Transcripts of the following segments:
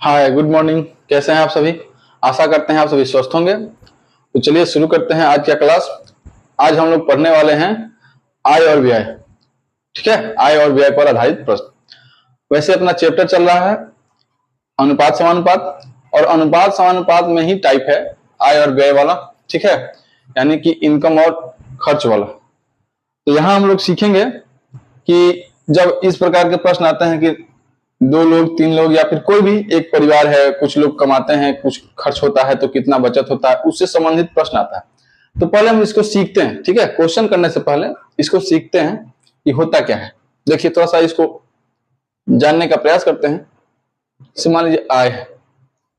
हाय, good morning. कैसे हैं आप सभी? आशा करते हैं आप सभी स्वस्थ होंगे। तो चलिए शुरू करते हैं आज का क्लास। आज हम लोग पढ़ने वाले हैं आय और व्यय। ठीक है, आय और व्यय पर आधारित प्रश्न। वैसे अपना चैप्टर चल रहा है अनुपात समानुपात, और अनुपात समानुपात में ही टाइप है आय और व्यय वाला। ठीक है, यानी कि इनकम और खर्च वाला। तो यहाँ हम लोग सीखेंगे कि जब इस प्रकार के प्रश्न आते हैं कि दो लोग, तीन लोग, या फिर कोई भी एक परिवार है, कुछ लोग कमाते हैं, कुछ खर्च होता है, तो कितना बचत होता है, उससे संबंधित प्रश्न आता है। तो पहले हम इसको सीखते हैं। ठीक है, क्वेश्चन करने से पहले इसको सीखते हैं कि होता क्या है। देखिए, थोड़ा सा इसको जानने का प्रयास करते हैं। मान लीजिए आय है।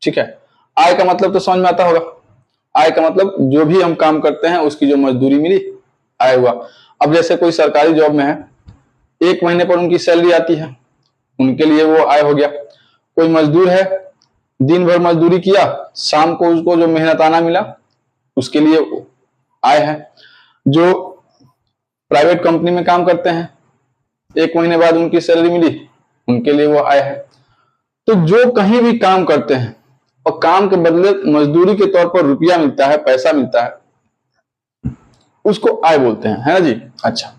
ठीक है, आय का मतलब तो समझ में आता होगा। आय का मतलब जो भी हम काम करते हैं उसकी जो मजदूरी मिली, आय हुआ। अब जैसे कोई सरकारी जॉब में है, एक महीने पर उनकी सैलरी आती है, उनके लिए वो आय हो गया। कोई मजदूर है, दिन भर मजदूरी किया, शाम को उसको जो मेहनताना मिला उसके लिए आय है। जो प्राइवेट कंपनी में काम करते हैं, एक महीने बाद उनकी सैलरी मिली, उनके लिए वो आय है। तो जो कहीं भी काम करते हैं और काम के बदले मजदूरी के तौर पर रुपया मिलता है, पैसा मिलता है, उसको आय बोलते हैं, है ना जी। अच्छा,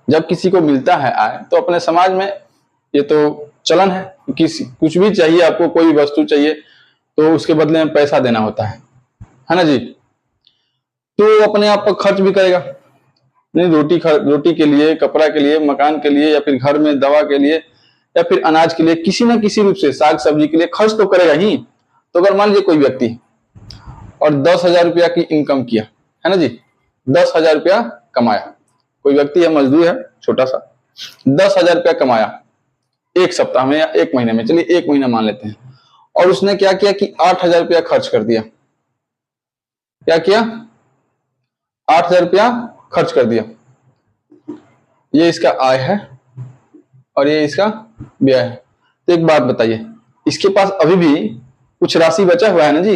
जब किसी को मिलता है आय, तो अपने समाज में ये तो चलन है, कुछ भी चाहिए आपको, कोई वस्तु चाहिए तो उसके बदले में पैसा देना होता है ना जी। तो अपने आप पर खर्च भी करेगा, नहीं रोटी के लिए, कपड़ा के लिए, मकान के लिए, या फिर घर में दवा के लिए, या फिर अनाज के लिए, किसी ना किसी रूप से साग सब्जी के लिए खर्च तो करेगा ही। तो अगर मान लीजिए कोई व्यक्ति और 10,000 रुपया की इनकम किया, है ना जी, 10,000 रुपया कमाया, कोई व्यक्ति है, मजदूर है, छोटा सा, 10,000 रुपया कमाया एक सप्ताह में या एक महीने में, चलिए एक महीना मान लेते हैं, और उसने क्या किया कि 8,000 रुपया खर्च कर दिया। क्या किया? 8,000 रुपया खर्च कर दिया। ये इसका आय है और ये इसका व्यय है। तो एक बात बताइए, इसके पास अभी भी कुछ राशि बचा हुआ है ना जी,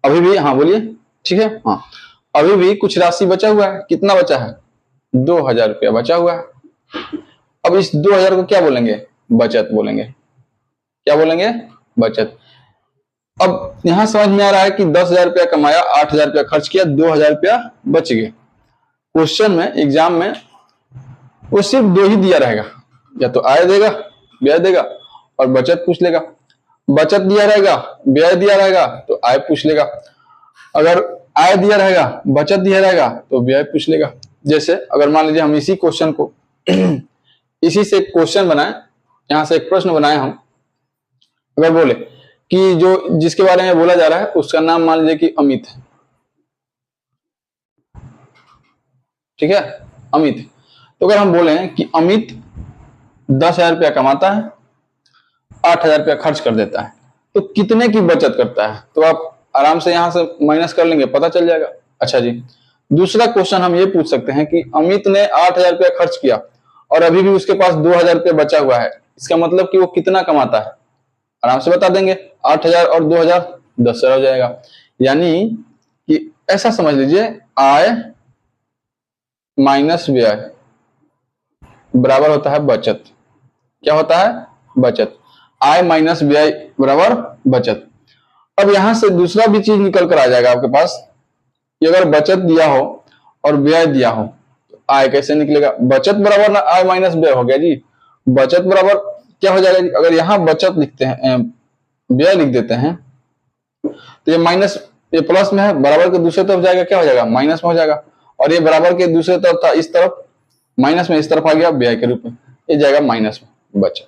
अभी भी। हाँ बोलिए। ठीक है, हाँ, अभी भी कुछ राशि बचा हुआ है। कितना बचा है? 2,000 रुपया बचा हुआ है। अब इस 2,000 को क्या बोलेंगे? बचत बोलेंगे। क्या बोलेंगे? बचत। अब यहां समझ में आ रहा है कि 10,000 रुपया कमाया, 8,000 रुपया खर्च किया, 2,000 रुपया बच गए। क्वेश्चन में, एग्जाम में वो सिर्फ दो ही दिया रहेगा, या तो आय देगा, व्यय देगा, और बचत पूछ लेगा। बचत दिया रहेगा, व्यय दिया रहेगा, तो आय पूछ लेगा। अगर आय दिया रहेगा, बचत दिया रहेगा, तो व्यय पूछ लेगा। जैसे अगर मान लीजिए हम इसी क्वेश्चन को इसी से क्वेश्चन बनाए, यहां से एक प्रश्न बनाए हम, अगर बोले कि जो जिसके बारे में बोला जा रहा है उसका नाम मान लीजिए कि अमित है। ठीक है, अमित। तो अगर हम बोले कि अमित 10,000 रुपया कमाता है, 8,000 रुपया खर्च कर देता है, तो कितने की बचत करता है? तो आप आराम से यहां से माइनस कर लेंगे, पता चल जाएगा। अच्छा जी, दूसरा क्वेश्चन हम ये पूछ सकते हैं कि अमित ने 8,000 रुपया खर्च किया और अभी भी उसके पास 2,000 रुपया बचा हुआ है, इसका मतलब कि वो कितना कमाता है? आराम से बता देंगे, 8,000 और 2,000 10,000 हो जाएगा। यानी कि ऐसा समझ लीजिए, आय माइनस व्यय बराबर होता है बचत। क्या होता है? बचत। आय माइनस व्यय बराबर बचत। अब यहां से दूसरा भी चीज निकल कर आ जाएगा आपके पास कि अगर बचत दिया हो और व्यय दिया हो तो आय कैसे निकलेगा? बचत बराबर ना आय माइनस व्यय हो गया जी। बचत बराबर क्या हो जाएगा? अगर यहां बचत लिखते हैं, व्यय लिख देते हैं, तो ये माइनस, ये प्लस में है, बराबर के दूसरे तरफ जाएगा, क्या हो जाएगा? माइनस में हो जाएगा। और ये बराबर के दूसरे तरफ था, इस तरफ माइनस में, इस तरफ आ गया व्यय के रूप में, ये जाएगा माइनस में, बचत।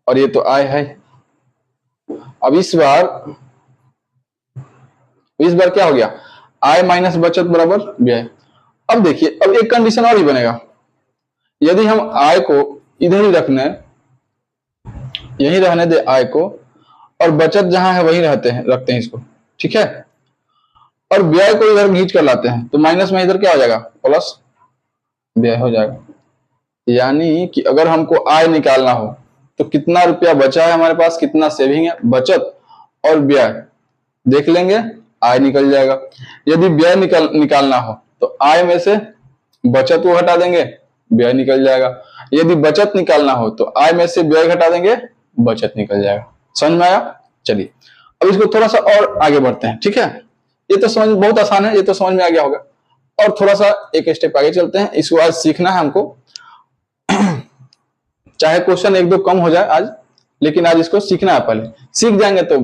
और ये तो आय है। अब इस बार क्या हो गया? आय माइनस बचत बराबर व्यय। अब देखिए, अब एक कंडीशन और ही बनेगा, यदि हम आय को इधर ही यही रहने दे आय को, और बचत जहां है वही रखते हैं इसको, ठीक है, और व्यय को इधर खींच कर लाते हैं, तो माइनस में इधर क्या हो जाएगा? प्लस व्यय हो जाएगा। यानी कि अगर हमको आय निकालना हो तो कितना रुपया बचा है हमारे पास, कितना सेविंग है, बचत और व्यय देख लेंगे, आय निकल जाएगा। यदि व्यय निकालना हो तो आय में से बचत को हटा देंगे, व्यय निकल जाएगा। यदि बचत निकालना हो तो आय में से व्यय घटा देंगे, बचत निकल जाएगा। समझ में आया? चलिए अब इसको थोड़ा सा और आगे बढ़ते हैं, ठीक है। ये तो समझ बहुत आसान है, ये तो समझ में आ गया होगा। और थोड़ा सा एक स्टेप आगे चलते हैं, इसको आज सीखना है हमको। चाहे क्वेश्चन एक दो कम हो जाए आज, लेकिन आज इसको सीखना है। पहले सीख जाएंगे तो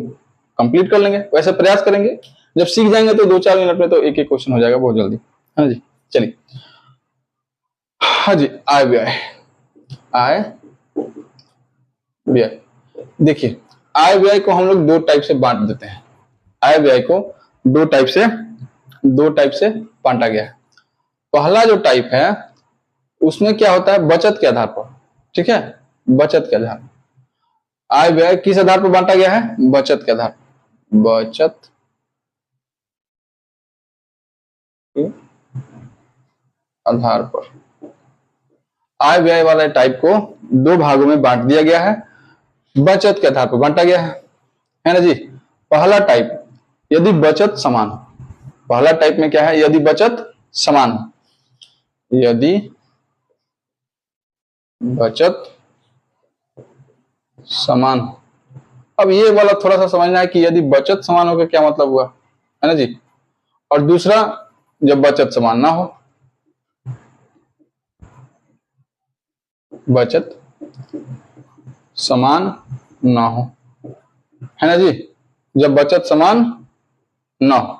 कंप्लीट कर लेंगे, वैसे प्रयास करेंगे। जब सीख जाएंगे तो 2-4 मिनट में तो एक एक क्वेश्चन हो जाएगा बहुत जल्दी, है ना जी। चलिए, हाँ जी, आय व्यय। आय व्यय, देखिए आय व्यय को हम लोग 2 टाइप से बांट देते हैं। आय व्यय को 2 टाइप से बांटा गया है। पहला जो टाइप है उसमें क्या होता है, बचत के आधार पर, ठीक है। बचत के आधार, आय व्यय किस आधार पर बांटा गया है, बचत के आधार, बचत के आधार पर आय व्यय वाले टाइप को 2 भागों में बांट दिया गया है, बचत के आधार पर बांटा गया है ना जी। पहला टाइप, यदि बचत समान हो। पहला टाइप में क्या है, यदि बचत समान हो, यदि बचत समान हो। अब ये वाला थोड़ा सा समझना है कि यदि बचत समान हो का क्या मतलब हुआ, है ना जी। और दूसरा, जब बचत समान ना हो, बचत समान ना हो, है ना जी, जब बचत समान ना हो।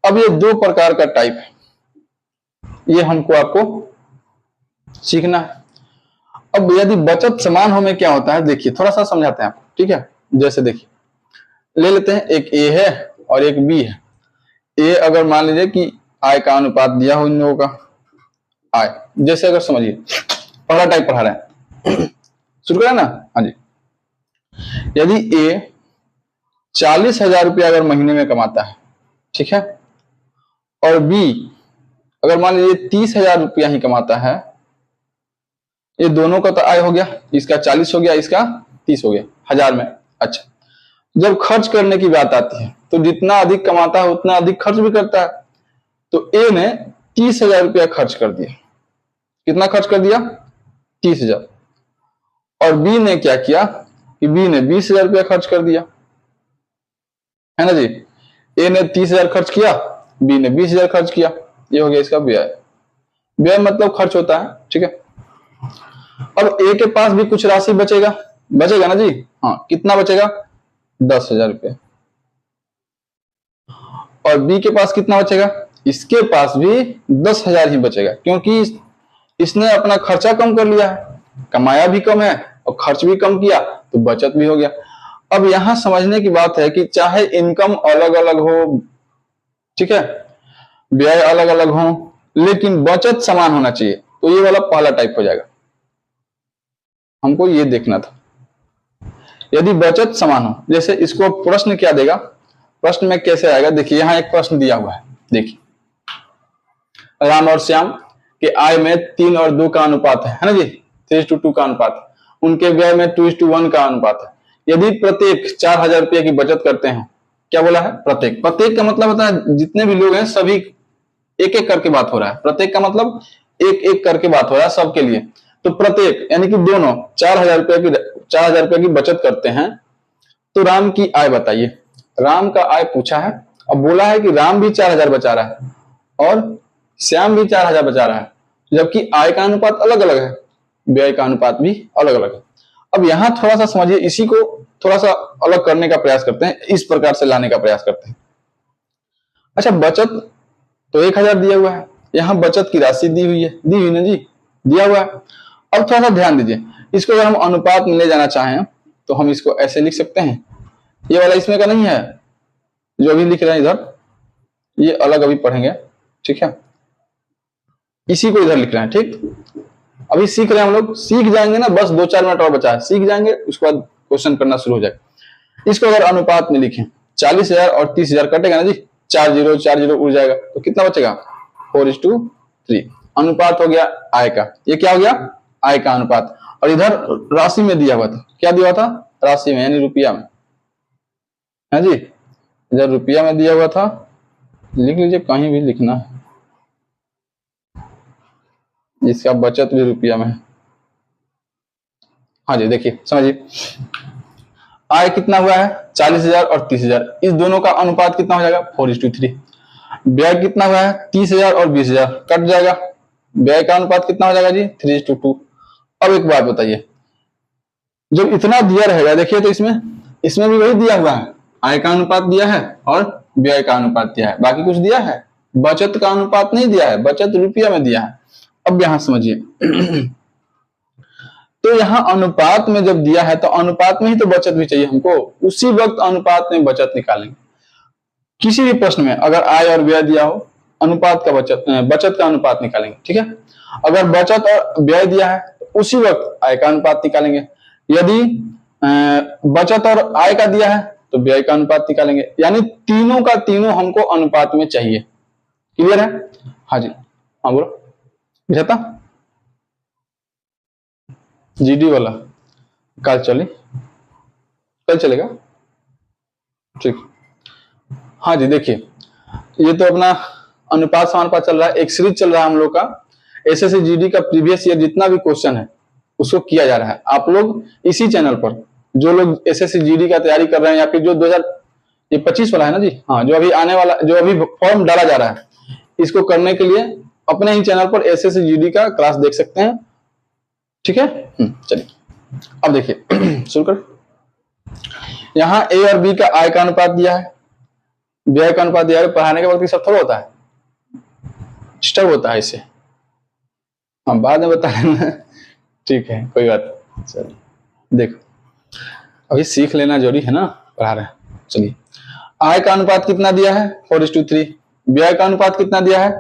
अब ये 2 प्रकार का टाइप है, ये हमको आपको सीखना है। अब यदि बचत समान हो में क्या होता है, देखिए थोड़ा सा समझाते हैं आपको, ठीक है। जैसे देखिए, ले लेते हैं, एक ए है और एक बी है। ए अगर मान लीजिए कि आय का अनुपात दिया हो इन लोगों का, आय जैसे, अगर समझिए पहला टाइप पढ़ा रहे हैं, शुरू करें ना। हाँ जी, यदि ए 40,000 रुपया अगर महीने में कमाता है, ठीक है, और बी अगर मान लीजिए 30,000 रुपया ही कमाता है, ये दोनों का तो आय हो गया, इसका 40 हो गया, इसका 30 हो गया, 1000 में। अच्छा, जब खर्च करने की बात आती है तो जितना अधिक कमाता है उतना अधिक खर्च भी करता है। तो ए ने 30,000 रुपया खर्च कर दिया। कितना खर्च कर दिया, 30,000। और बी ने क्या किया कि बी ने 20,000 रुपया खर्च कर दिया, है ना जी। ए ने 30,000 खर्च किया, बी ने 20,000 खर्च किया, ये हो गया इसका व्यय। व्यय मतलब खर्च होता है, ठीक है। अब ए के पास भी कुछ राशि बचेगा, बचेगा ना जी। हाँ, कितना बचेगा, 10,000 रुपया। और बी के पास कितना बचेगा, इसके पास भी 10,000 ही बचेगा, क्योंकि इसने अपना खर्चा कम कर लिया है, कमाया भी कम है और खर्च भी कम किया, तो बचत भी हो गया। अब यहां समझने की बात है कि चाहे इनकम अलग अलग हो, ठीक है, व्यय अलग अलग हो, लेकिन बचत समान होना चाहिए। तो ये वाला पहला टाइप हो जाएगा, हमको ये देखना था। यदि बचत समान हो, जैसे इसको प्रश्न क्या देगा, प्रश्न में कैसे आएगा, देखिए यहां एक प्रश्न दिया हुआ है, देखिए राम और श्याम के आय में 3 और 2 का अनुपात है ना जी, 3:2 का अनुपात। उनके व्यय में 2:1 का अनुपात है। यदि प्रत्येक 4,000 रुपये की बचत करते हैं, क्या बोला है, प्रत्येक। प्रत्येक का मतलब होता है जितने भी लोग हैं सभी, एक एक करके बात हो रहा है। प्रत्येक का मतलब एक एक करके बात हो रहा है सबके लिए। तो प्रत्येक यानी कि दोनों 4,000 रुपये की बचत करते हैं, तो राम की आय बताइए। राम का आय पूछा है, अब बोला है कि राम भी 4,000 बचा रहा है और श्याम भी 4,000 बचा रहा है, जबकि आय का अनुपात अलग अलग है, व्यय का अनुपात भी अलग अलग है। अब यहां थोड़ा सा समझिए, इसी को थोड़ा सा अलग करने का प्रयास करते हैं, इस प्रकार से लाने का प्रयास करते हैं। अच्छा, बचत तो 1,000 दिया हुआ है, यहां बचत की राशि दी हुई है, दी हुई ना जी, दिया हुआ है। अब थोड़ा सा ध्यान दीजिए, इसको अगर हम अनुपात में ले जाना चाहें तो हम इसको ऐसे लिख सकते हैं। ये वाला इसमें का नहीं है, जो अभी लिख रहे हैं इधर, ये अलग अभी पढ़ेंगे, ठीक है। इसी को इधर लिख रहे हैं, ठीक। अभी सीख रहे हैं हम लोग, सीख जाएंगे ना, बस 2-4 मिनट और बचा है, सीख जाएंगे, उसके बाद क्वेश्चन करना शुरू हो जाएगा। इसको अगर अनुपात में लिखें, 40,000 और 30,000 कटेगा ना जी, 4 0 उड़ जाएगा, तो कितना बचेगा, 4:3। अनुपात हो गया आय का, ये क्या हो गया, आय का अनुपात। और इधर राशि में दिया हुआ था, क्या दिया हुआ था, राशि में यानी रुपया में, है जी। इधर रुपया में दिया हुआ था, लिख लीजिए, कहीं भी लिखना है। जिसका बचत भी रुपया में है। हाँ जी, देखिए समझिए, आय कितना हुआ है 40,000 और 30,000, इस दोनों का अनुपात कितना हो जाएगा 4:3। व्यय कितना हुआ है 30,000 और 20,000, कट जाएगा, व्यय का अनुपात कितना हो जाएगा जी 3:2। अब एक बात बताइए, जब इतना दिया रहेगा, देखिए तो इसमें भी वही दिया हुआ है, आय का अनुपात दिया है और व्यय का अनुपात दिया है, बाकी कुछ दिया है, बचत का अनुपात नहीं दिया है, बचत रुपया में दिया है। अब यहां समझिए तो यहाँ अनुपात में जब दिया है तो अनुपात में ही तो बचत भी चाहिए हमको, उसी वक्त अनुपात में बचत निकालेंगे। किसी भी प्रश्न में अगर आय और व्यय दिया हो, अनुपात का बचत का अनुपात निकालेंगे, ठीक है। अगर बचत और व्यय दिया है तो उसी वक्त आय का अनुपात निकालेंगे, यदि बचत और आय का दिया है तो व्यय का अनुपात निकालेंगे, यानी तीनों का तीनों हमको अनुपात में चाहिए। क्लियर है? हाँ जी, हाँ बोलो रहता जीडी वाला कल चलेगा, ठीक। हाँ जी, देखिए ये तो अपना अनुपात समानुपात चल रहा है, एक सीरीज चल रहा है हम लोग का, एसएससी जीडी का प्रीवियस ईयर जितना भी क्वेश्चन है उसको किया जा रहा है। आप लोग इसी चैनल पर जो लोग एसएससी जीडी का तैयारी कर रहे हैं या फिर जो 2025 वाला है ना जी, हाँ जो अभी आने वाला, जो अभी फॉर्म डाला जा रहा है, इसको करने के लिए अपने ही चैनल पर एसएससी जीडी का क्लास देख सकते हैं, ठीक है। चलिए अब देखिए शुरू कर, यहाँ ए और बी का आय का अनुपात दिया है, व्यय का अनुपात दिया है, पढ़ाने के वक्त सब थोड़ा होता है, डिस्टर्ब होता है इससे, हम बाद में बता लेना, ठीक है कोई बात। चलिए देखो अभी सीख लेना जरूरी है ना, पढ़ा रहे हैं। चलिए आय का अनुपात कितना दिया है 4:3, व्यय का अनुपात कितना दिया है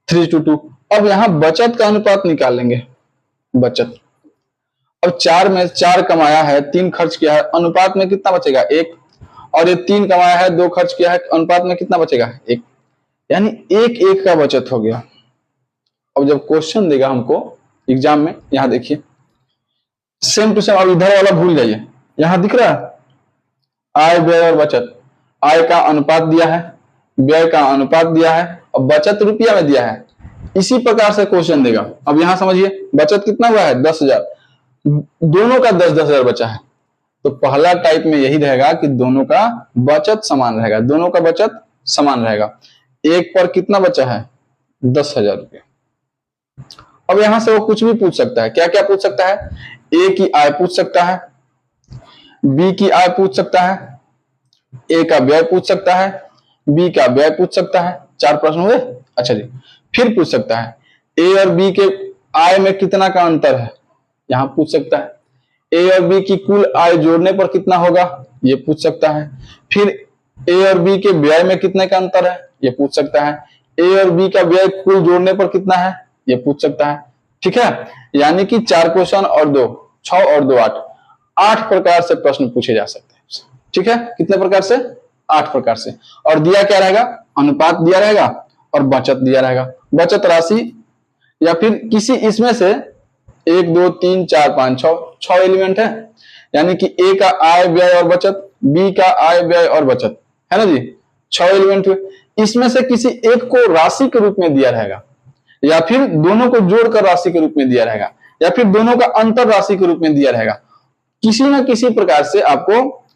3:2। अब यहाँ बचत का अनुपात निकाल लेंगे, बचत। अब 4 में 4 कमाया है, 3 खर्च किया है, अनुपात में कितना बचेगा 1, और ये 3 कमाया है 2 खर्च किया है, अनुपात में कितना बचेगा 1, यानी 1 का बचत हो गया। अब जब क्वेश्चन देगा हमको एग्जाम में, यहां देखिए सेम टू सेम, अब इधर वाला भूल जाइए, यहां दिख रहा है आय व्यय और बचत, आय का अनुपात दिया है, व्यय का अनुपात दिया है और बचत रुपया में दिया है, इसी प्रकार से क्वेश्चन देगा। अब यहां समझिए बचत कितना हुआ है 10,000, दोनों का 10,000 बचा है, तो पहला टाइप में यही रहेगा कि दोनों का बचत समान रहेगा, दोनों का बचत समान रहेगा। एक पर कितना बचा है 10,000 रुपया। अब यहां से वो कुछ भी पूछ सकता है, क्या क्या पूछ सकता है, ए की आय पूछ सकता है, बी की आय पूछ सकता है, ए का व्यय पूछ सकता है, बी का व्यय पूछ सकता है, 4 प्रश्न हुए। अच्छा जी, फिर पूछ सकता है ए और बी के आय में कितना का अंतर है, यहां पूछ सकता है, ए और बी की कुल आय जोड़ने पर कितना होगा, ये पूछ सकता है, फिर ए और बी के व्यय में कितने का अंतर है, ये पूछ सकता है, ए और बी का व्यय कुल जोड़ने पर कितना है, ये पूछ सकता है, ठीक है। यानी कि 4 क्वेश्चन और 2, 6 और 2 8 प्रकार से प्रश्न पूछे जा सकते हैं, ठीक है। कितने प्रकार से 8 प्रकार से, और दिया क्या रहेगा, अनुपात दिया रहेगा और बचत दिया रहेगा, बचत राशि या फिर किसी इसमें से 1 2 3 4 5 6 एलिमेंट है, यानी कि ए का आय व्यय और बचत, बी का आय व्यय और बचत, है ना जी, 6 एलिमेंट हुए, इसमें से किसी एक को राशि के रूप में दिया रहेगा, या फिर दोनों को जोड़कर राशि के रूप में दिया रहेगा, या फिर दोनों का अंतर राशि के रूप में दिया रहेगा, किसी ना किसी प्रकार से आपको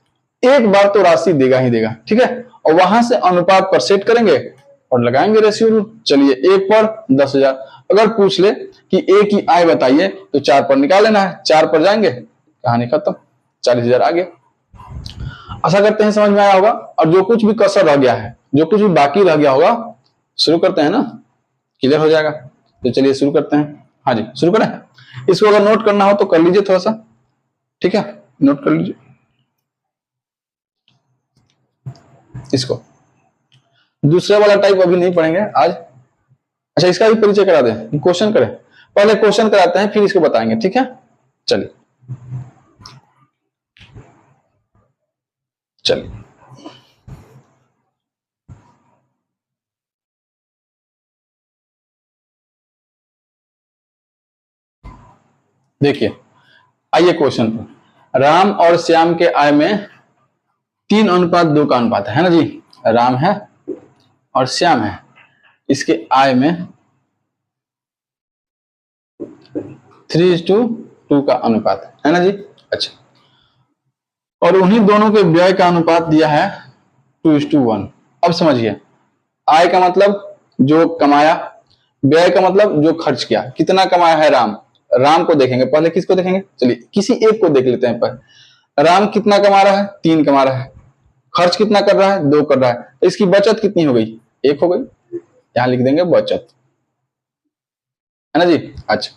एक बार तो राशि देगा ही देगा, ठीक है। और वहां से अनुपात पर सेट करेंगे और लगाएंगे रेशियो रूल। चलिए 1 पर 10,000, अगर पूछ ले कि ए की आय बताइए तो 4 पर निकाल लेना है, 4 पर जाएंगे, कहानी खत्म, 40,000 आ गया। आशा करते हैं समझ में आया होगा, और जो कुछ भी कसर रह गया है, जो कुछ भी बाकी रह गया होगा, शुरू करते हैं ना, क्लियर हो जाएगा। तो चलिए शुरू करते हैं, हाँ जी शुरू करें। इसको अगर नोट करना हो तो कर लीजिए थोड़ा सा, ठीक है, नोट कर लीजिए इसको। दूसरा वाला टाइप अभी नहीं पढ़ेंगे आज, अच्छा इसका भी परिचय करा दें, क्वेश्चन करें, पहले क्वेश्चन कराते हैं फिर इसको बताएंगे, ठीक है। चलिए चलिए देखिए, आइए क्वेश्चन पर, राम और श्याम के आय में 3:2 का अनुपात है ना जी, राम है और श्याम है, इसके आय में 3:2 का अनुपात है ना जी। अच्छा, और उन्हीं दोनों के व्यय का अनुपात दिया है 2:1। अब समझिए, आय का मतलब जो कमाया, व्यय का मतलब जो खर्च किया। कितना कमाया है राम, राम को देखेंगे पहले, किसको देखेंगे, चलिए किसी एक को देख लेते हैं पहले। राम कितना कमा रहा है, 3 कमा रहा है। खर्च कितना कर रहा है, 2 कर रहा है। तो इसकी बचत कितनी हो गई, 1 हो गई। यहां लिख देंगे बचत, है ना जी। अच्छा,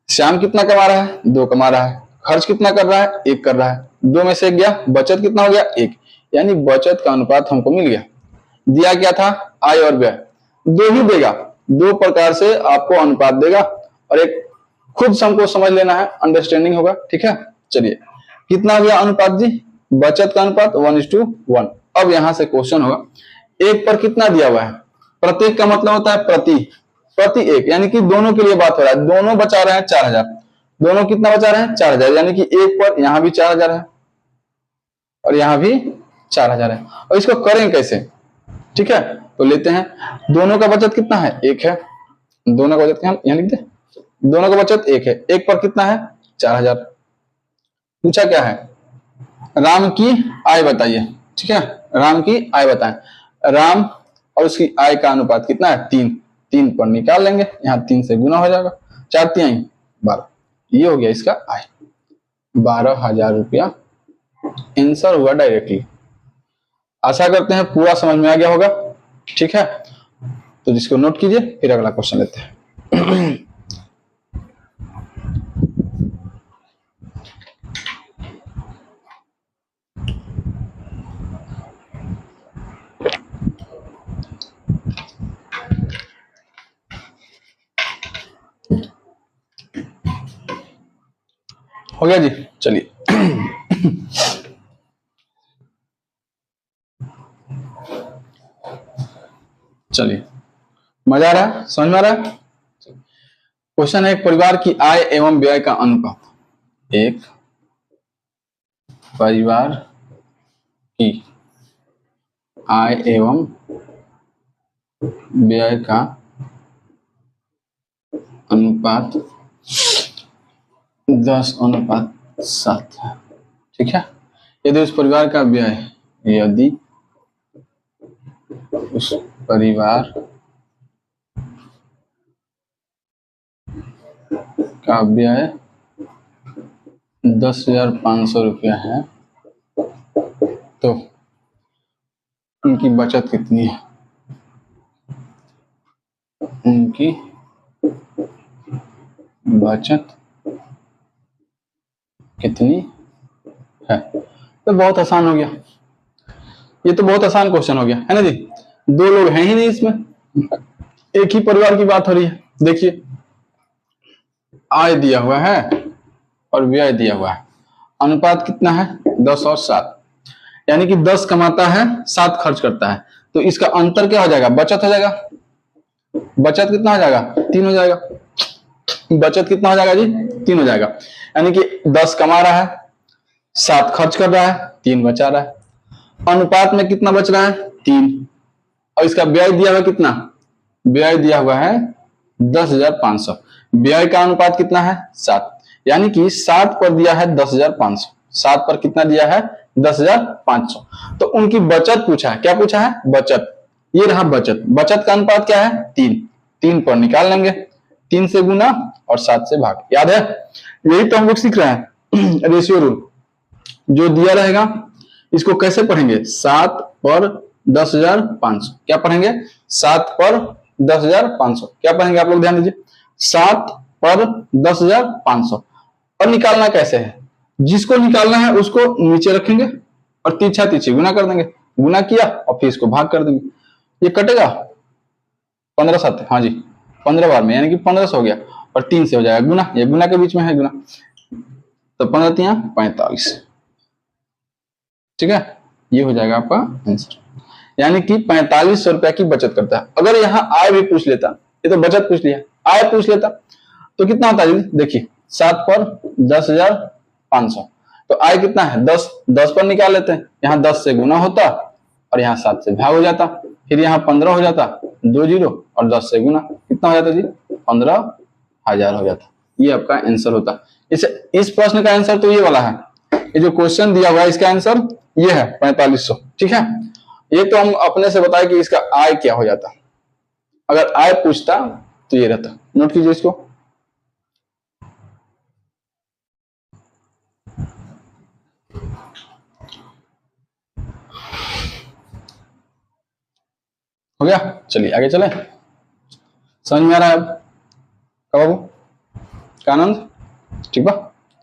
श्याम कितना कमा रहा है, 2 कमा रहा है। खर्च कितना कर रहा है, 1 कर रहा है। 2 में से 1 गया, बचत कितना हो गया, 1। यानी बचत का अनुपात हमको मिल गया। दिया क्या था, आय और व्यय। 2 ही देगा, 2 प्रकार से आपको अनुपात देगा, और एक खुद से हमको समझ लेना है, अंडरस्टैंडिंग होगा, ठीक है। चलिए, कितना हो गया अनुपात जी, बचत का अनुपात 1:1। अब यहां से क्वेश्चन होगा, 1 पर कितना दिया हुआ है। प्रत्येक का मतलब होता है प्रति, प्रति 1, यानी कि दोनों के लिए बात हो रहा है। दोनों बचा रहे हैं 4000, दोनों कितना बचा रहे हैं, 4000, यानी कि 1 पर यहां भी 4000 है और यहां भी 4000 है। और इसको करें कैसे, ठीक है। तो लेते हैं, दोनों का बचत कितना है, 1 है। दोनों का बचत यहां लिख दे, दोनों का बचत 1 है। 1 पर कितना है, 4000। पूछा क्या है, राम की आय बताइए, ठीक है। राम की आय बताएं। राम और उसकी आय का अनुपात कितना है, 3। 3 पर निकाल लेंगे, यहाँ 3 से गुना हो जाएगा, 4 3 12। ये हो गया इसका आय, 12,000 रुपया आंसर हुआ डायरेक्टली। आशा करते हैं पूरा समझ में आ गया होगा, ठीक है। तो जिसको नोट कीजिए, फिर अगला क्वेश्चन लेते हैं। हो गया जी, चलिए। चलिए, मजा आ रहा है, समझ में आ रहा है। क्वेश्चन है, एक परिवार की आय एवं व्यय का अनुपात। एक परिवार की आय एवं व्यय का अनुपात 10:7 है, ठीक है। यदि उस परिवार का व्यय, यदि उस परिवार का व्यय 10,500 रुपया है, तो उनकी बचत कितनी है, उनकी बचत कितनी है। तो बहुत आसान हो गया, ये तो बहुत आसान क्वेश्चन हो गया, है ना जी। 2 लोग हैं ही नहीं इसमें, एक ही परिवार की बात हो रही है। देखिए, आय दिया हुआ है और व्यय दिया हुआ है, अनुपात कितना है, 10 और 7, यानी कि 10 कमाता है, 7 खर्च करता है। तो इसका अंतर क्या हो जाएगा, बचत हो जाएगा। बचत कितना हो जाएगा, 3 हो जाएगा। बचत कितना हो जाएगा जी, 3 हो जाएगा। यानी कि 10 कमा रहा है, 7 खर्च कर रहा है, 3 बचा रहा है। अनुपात में कितना बच रहा है, 3। और इसका व्यय दिया हुआ कितना, व्यय दिया हुआ है 10,500। व्यय का अनुपात कितना है, 7। यानी कि 7 पर दिया है 10,500, 7 पर कितना दिया है, 10,500। तो उनकी बचत पूछा है, क्या पूछा है, बचत। ये रहा बचत, बचत का अनुपात क्या है, 3। 3 पर निकाल लेंगे, 3 से गुना और 7 से भाग। याद है, यही तो हम लोग सीख रहे हैं, रेशियो रूल। जो दिया रहेगा इसको कैसे पढ़ेंगे, 7 पर 10,500। क्या पढ़ेंगे, 7 पर 10,500। क्या पढ़ेंगे आप लोग, ध्यान दीजिए, 7 पर 10,500। और निकालना कैसे है, जिसको निकालना है उसको नीचे रखेंगे और तीछा तीछी गुना कर देंगे। गुना किया और फिर इसको भाग कर देंगे, ये कटेगा 15 7, हाँ जी 15 बार में, यानी कि 1500 हो गया। और 3 से हो जाएगा गुना, ये गुना के बीच में है गुना, तो 15 3 45, ठीक है। ये हो जाएगा आपका आंसर, यानी कि 4500 रुपया की बचत करता है। अगर यहाँ आय भी पूछ लेता, ये तो बचत पूछ लिया, आय पूछ लेता तो कितना होता है, देखिए 7 पर 10,500, तो आय कितना है, 10। 10 पर निकाल लेते हैं, यहाँ 10 से गुना होता और यहाँ 7 से भाग हो जाता, फिर यहाँ 15 हो जाता, 2 0 और 10 से गुना, कितना हो जाता जी, 15,000 हो जाता। ये आपका आंसर होता। इस प्रश्न का आंसर तो ये वाला है, ये जो क्वेश्चन दिया हुआ है इसका आंसर ये है 4500। ठीक है, ये तो हम अपने से बताए कि इसका आय क्या हो जाता। अगर आय पूछता तो ये रहता। नोट कीजिए इसको। हो गया, चलिए आगे चले। समझ में आ रहा है अब का बाबू का आनंद? ठीक बा,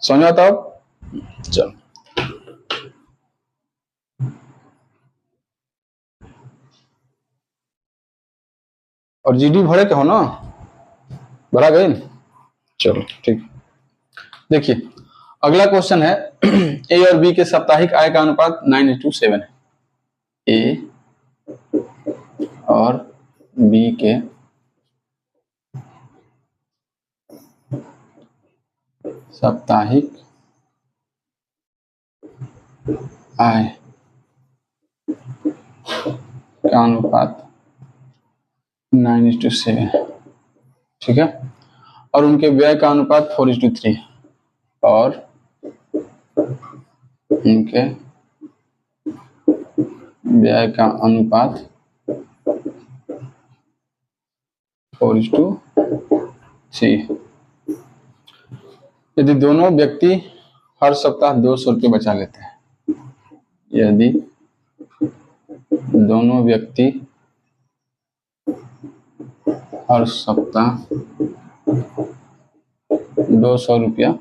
समझ में आता अब? चलो और जीडी भरे के हो ना, भरा गई? चलो ठीक। देखिए अगला क्वेश्चन है ए और बी के साप्ताहिक आय का अनुपात 9:7 है। ए और बी के साप्ताहिक आय का अनुपात 9:7, ठीक है, और उनके व्यय का अनुपात 4:3 और उनके व्यय का अनुपात 4:3। यदि दोनों व्यक्ति हर सप्ताह 200 रुपये बचा लेते हैं, यदि दोनों व्यक्ति हर सप्ताह 200 रुपया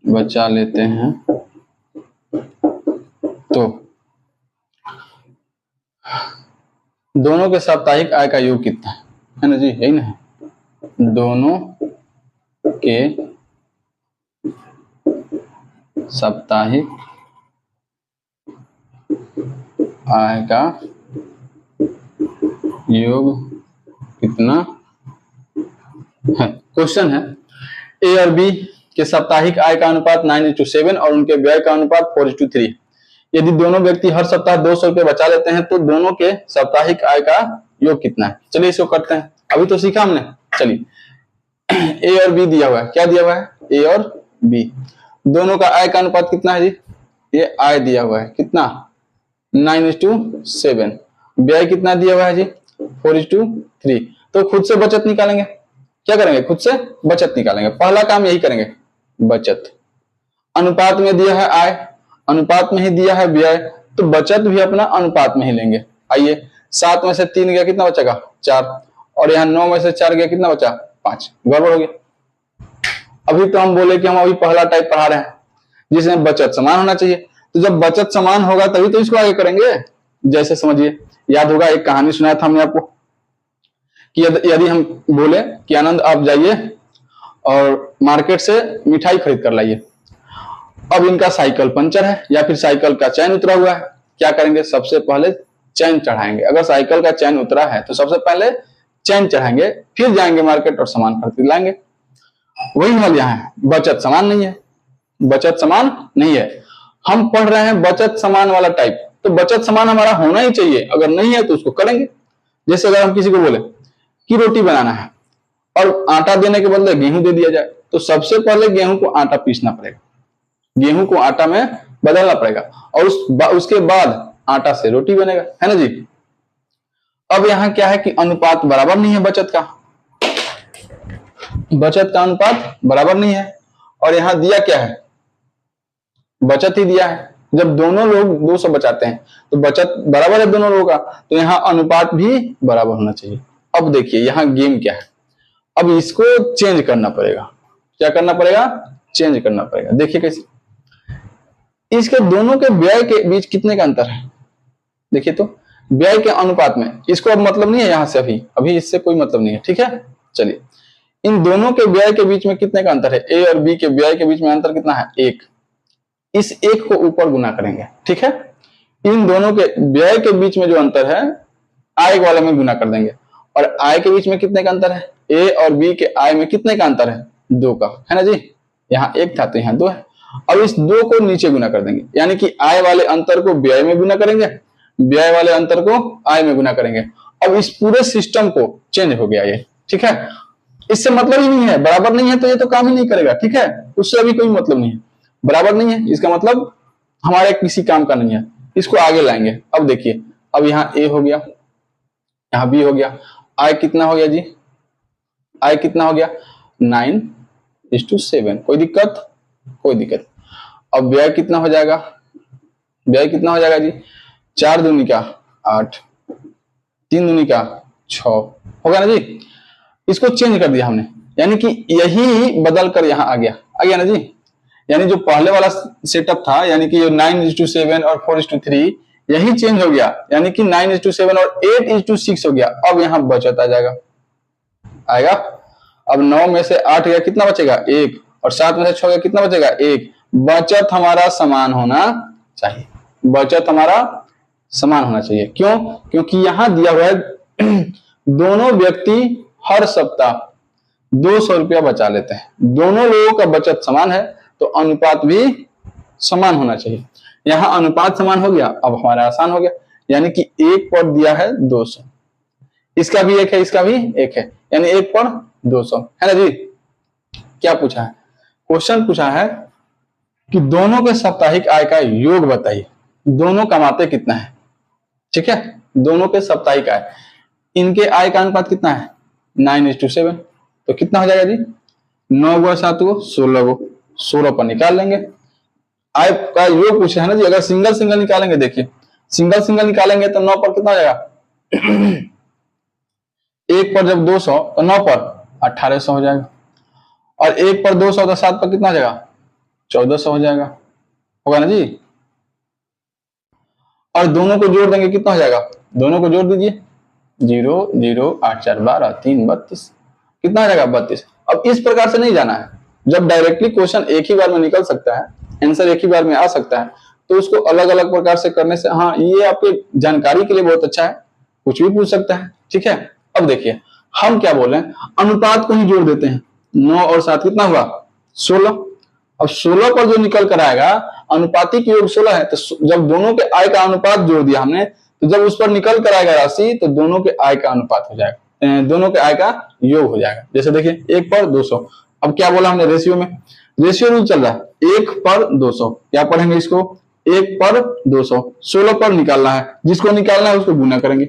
बचा लेते हैं तो दोनों के साप्ताहिक आय का योग कितना है ना जी? यही ना है, दोनों के साप्ताहिक आय का योग कितना है। क्वेश्चन है ए और बी के साप्ताहिक आय का अनुपात 9:7 और उनके व्यय का अनुपात 4:3। यदि दोनों व्यक्ति हर सप्ताह 200 रुपये बचा लेते हैं तो दोनों के साप्ताहिक आय का योग कितना है। चलिए इसको करते हैं, अभी तो सीखा हमने। चलिए ए और बी दिया हुआ है, क्या दिया हुआ है? ए और बी, दोनों का आय का अनुपात कितना है जी? ये आय दिया हुआ है कितना? 9:7। व्यय कितना दिया हुआ है जी? 4:3। तो खुद से बचत निकालेंगे। क्या करेंगे? खुद से बचत निकालेंगे। पहला काम यही करेंगे, बचत। अनुपात में दिया है आय, अनुपात में ही दिया है व्यय, तो बचत भी अपना अनुपात में ही लेंगे। आइए 7 में से 3 गया, कितना बचेगा? 4, और यहाँ 9 में से 4 गया, कितना बचा? 5। गड़बड़ हो गया। अभी तो हम बोले कि हम अभी पहला टाइप पढ़ा रहे हैं जिसमें बचत समान होना चाहिए, तो जब बचत समान होगा तभी तो इसको आगे करेंगे। जैसे समझिए, याद होगा एक कहानी सुनाया था हमने आपको कि यदि हम बोले कि आनंद आप जाइए और मार्केट से मिठाई खरीद कर लाइए, अब इनका साइकिल पंचर है या फिर साइकिल का चैन उतरा हुआ है, क्या करेंगे? सबसे पहले चैन चढ़ाएंगे। अगर साइकिल का चैन उतरा है तो सबसे पहले चैन चढ़ाएंगे, फिर जाएंगे मार्केट और सामान खरीद लाएंगे। वही हाल यहाँ है, बचत समान नहीं है, बचत समान नहीं है। हम पढ़ रहे हैं बचत समान वाला टाइप, तो बचत समान हमारा होना ही चाहिए। अगर नहीं है तो उसको करेंगे। जैसे अगर हम किसी को बोले कि रोटी बनाना है और आटा देने के बदले गेहूं दे दिया जाए, तो सबसे पहले गेहूं को आटा पीसना पड़ेगा, गेहूं को आटा में बदलना पड़ेगा, और उसके बाद आटा से रोटी बनेगा, है ना जी? अब यहाँ क्या है कि अनुपात बराबर नहीं है बचत का, बचत का अनुपात बराबर नहीं है। और यहाँ दिया क्या है? बचत ही दिया है। जब दोनों लोग 200 बचाते हैं तो बचत बराबर है दोनों लोगों का, तो यहाँ अनुपात भी बराबर होना चाहिए। अब देखिए यहाँ गेम क्या है, अब इसको चेंज करना पड़ेगा। क्या करना पड़ेगा? चेंज करना पड़ेगा। देखिए कैसे, इसके दोनों के व्यय के बीच कितने का अंतर है? देखिए तो व्यय के अनुपात में, इसको अब मतलब नहीं है यहाँ से, अभी इससे कोई मतलब नहीं है, ठीक है। चलिए इन दोनों के व्यय के बीच में कितने का अंतर है? ए और बी के व्यय के बीच में अंतर कितना है? 1। इस 1 को ऊपर गुना करेंगे, ठीक है। इन दोनों के व्यय के बीच में जो अंतर है आय वाले में गुना कर देंगे, और आय के बीच में कितने का अंतर है? ए और बी के आय में कितने का अंतर है? 2 का, है ना जी? यहाँ 1 था तो यहाँ 2 है। अब इस 2 को नीचे गुना कर देंगे, यानी कि आय वाले अंतर को व्यय में गुना करेंगे, व्यय वाले अंतर को आय में गुना करेंगे। अब इस पूरे सिस्टम को चेंज हो गया ये, ठीक है। इससे मतलब ही नहीं है, बराबर नहीं है तो ये तो काम ही नहीं करेगा, ठीक है, उससे अभी कोई मतलब नहीं है। बराबर नहीं है इसका मतलब हमारे किसी काम का नहीं है, इसको आगे लाएंगे। अब देखिए, अब यहाँ ए हो गया, यहाँ बी हो गया, आई कितना हो गया जी, आई कितना हो गया 9:7, कोई दिक्कत, कोई दिक्कत। अब व्यय कितना हो जाएगा, व्यय कितना हो जाएगा जी, 4 दूनी का 8, 3 दूनी का 6 होगा ना जी। इसको चेंज कर दिया हमने, यानी कि यही बदल कर यहाँ आ गया ना जी। यानी जो पहले वाला सेटअप था, यानी कि 9:7 और 4:3, यही चेंज हो गया, यानी कि 9:7 और 8:6 हो गया। अब यहाँ बचत आ जाएगा, आएगा। अब 9 में से 8 गया, कितना बचेगा 1, और 7 में से 6 गया, कितना बचेगा 1। बचत हमारा समान होना चाहिए, बचत हमारा समान होना चाहिए। क्यों, क्योंकि यहां दिया हुआ है दोनों व्यक्ति हर सप्ताह 200 रुपया बचा लेते हैं, दोनों लोगों का बचत समान है तो अनुपात भी समान होना चाहिए। यहाँ अनुपात समान हो गया, अब हमारा आसान हो गया, यानी कि एक पर दिया है 200, इसका भी एक है, इसका भी एक है, यानी एक पर 200 है ना जी। क्या पूछा है, क्वेश्चन पूछा है कि दोनों के साप्ताहिक आय का योग बताइए, दोनों कमाते कितना है, ठीक है, दोनों के साप्ताहिक आय, इनके आय का अनुपात कितना है 9:7, तो कितना हो जाएगा जी 9 × 7 = 16, 16 पर निकाल लेंगे। आय का योग पूछा है ना जी, अगर सिंगल सिंगल निकालेंगे, देखिए सिंगल सिंगल निकालेंगे तो 9 पर कितना हो जाएगा एक पर जब 200 तो 9 पर 1800 हो जाएगा, और एक पर 200 तो 7 पर कितना हो जाएगा 1400 हो जाएगा, होगा ना जी। और दोनों को जोड़ देंगे, कितना हो जाएगा, दोनों को जोड़ दीजिए, 0 0 8 4 12 3 32, कितना हो जाएगा 32। अब इस प्रकार से नहीं जाना है, जब डायरेक्टली क्वेश्चन एक ही बार में निकल सकता है, आंसर एक ही बार में आ सकता है, तो उसको अलग अलग प्रकार से करने से, हाँ ये आपके जानकारी के लिए बहुत अच्छा है, कुछ भी पूछ सकता है, ठीक है। अब देखिए हम क्या बोले, अनुपात को ही जोड़ देते हैं, 9 और 7 कितना हुआ 16। अब 16 पर जो निकल कर आएगा, अनुपातिक योग 16 है, तो जब दोनों के आय का अनुपात जोड़ दिया हमने, तो जब उस पर निकल कर आएगा राशि, तो दोनों के आय का अनुपात हो जाएगा, दोनों के आय का योग हो जाएगा। जैसे देखिए 1 पर 200, अब क्या बोला हमने रेशियो में, रेशियो रूल चल रहा है 1 पर 200, क्या पढ़ेंगे इसको 1 पर 200, 16 पर निकालना है, जिसको निकालना है उसको गुना करेंगे,